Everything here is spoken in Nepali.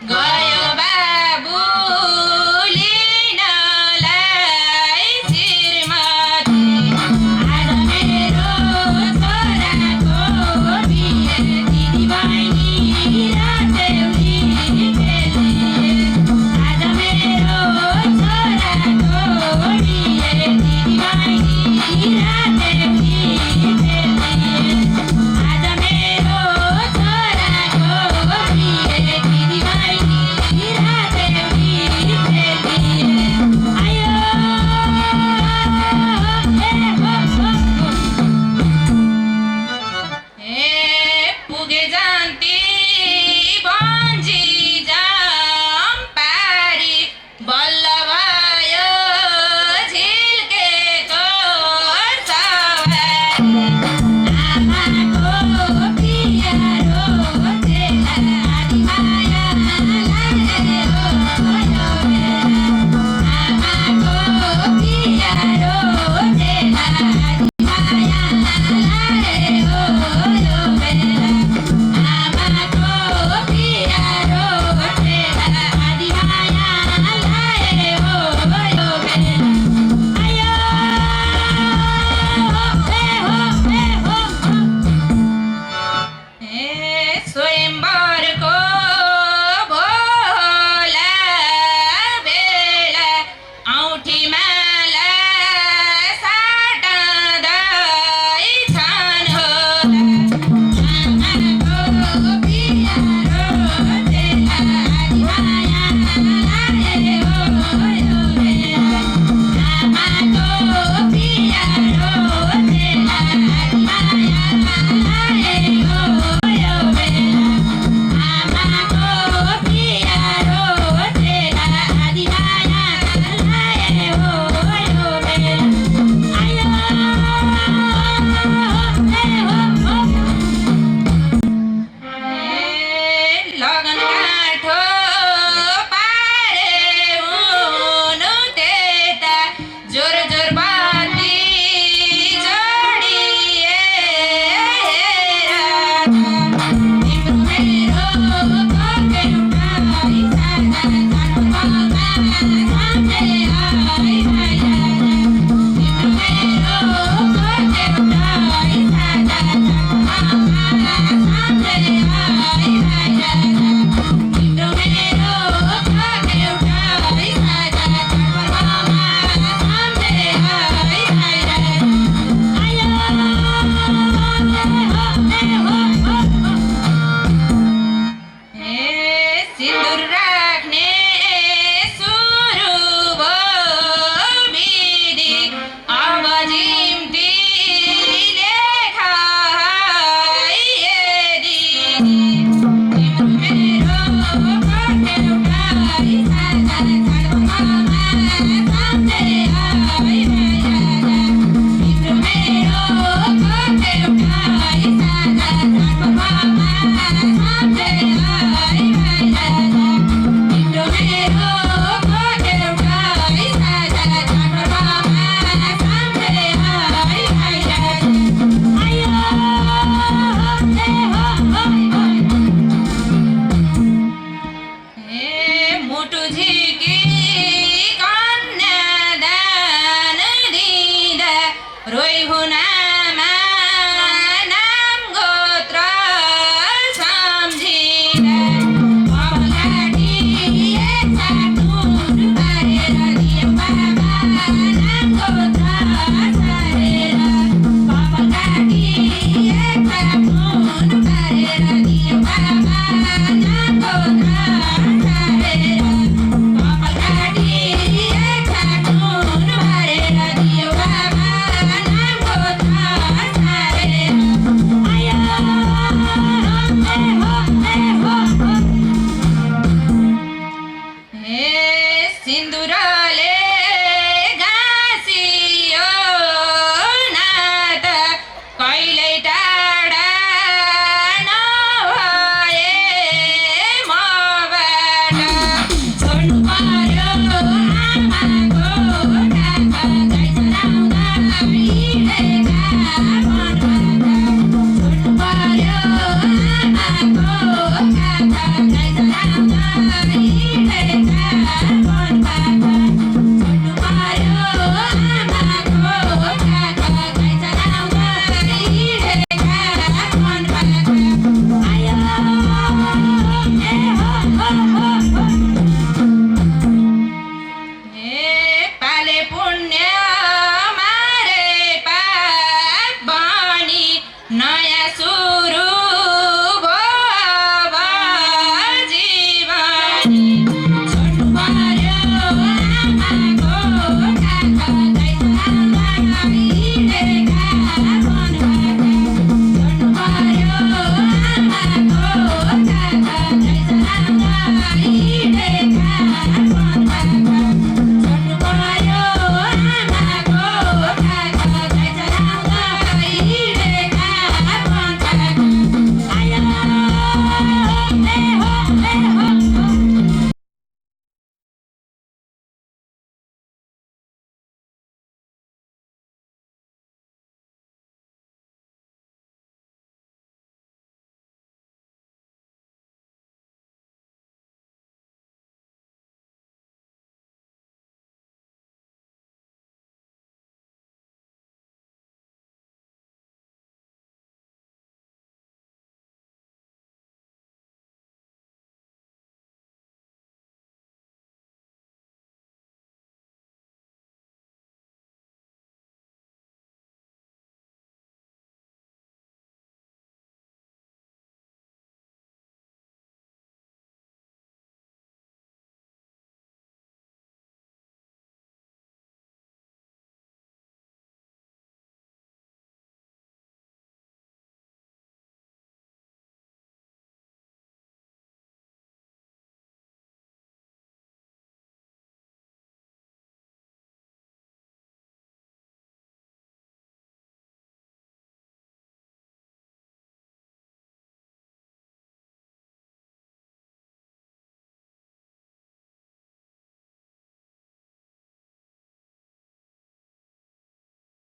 गयो बाबु लिनलाई श्रीमती। आज मेरो छोराको बिहे दिदीबहिनी र देउली खेलिए। आज मेरो छोराको बिहे दिदीबहिनी र देउली खेलिए। आज मेरो छोराको बिहे दिदीबहिनी र देउली खेलिए। आयो हे पुगे जान्ती भन्छी जम्पारी। बल्ल भयो झिल्केको सवारी। आमाको प्यारो चेला आदिमाया लागे हो यो बेला। आमाको प्यारो चेला आदिमाया लागे हो यो बेला। आमाको प्यारो चेला आदिमाया लागे हो यो बेला। आयो हे स्वयंवरको भोला बेला। औँठी माला साटाउँदै छन् होला। आमाको प्यारो चेला आदिमाया लागे हो यो बेला। आमाको प्यारो चेला आदिमाया लागे हो यो बेला। आमाको प्यारो चेला आदिमाया लागे हो यो बेला। आयो लगन काठो पारे हुनु त्यता। जोर जोर बत्ती जोडिएर तिम्रो मेरो कोके उठाई साझा चाडपर्वमा सम्झे आई भाइरा। तिम्रो मेरो कोके उठाई साझा चाडपर्वमा सम्झे आई भाइरा। तिम्रो मेरो कोके उठाई साझा चाडपर्वमा सम्झे आई भाइरा। आयो हे सिन्दुर राख्ने सुरु भयो विधि। अब जिम्ती लेखा दिदी। तिम्रो मेरो कोके उठाई साझा चाडपर्वमा सम्झे आई भाइरा। तिम्रो मेरो कोके उठाई साझा चाडपर्वमा सम्झे आई भाइरा। आई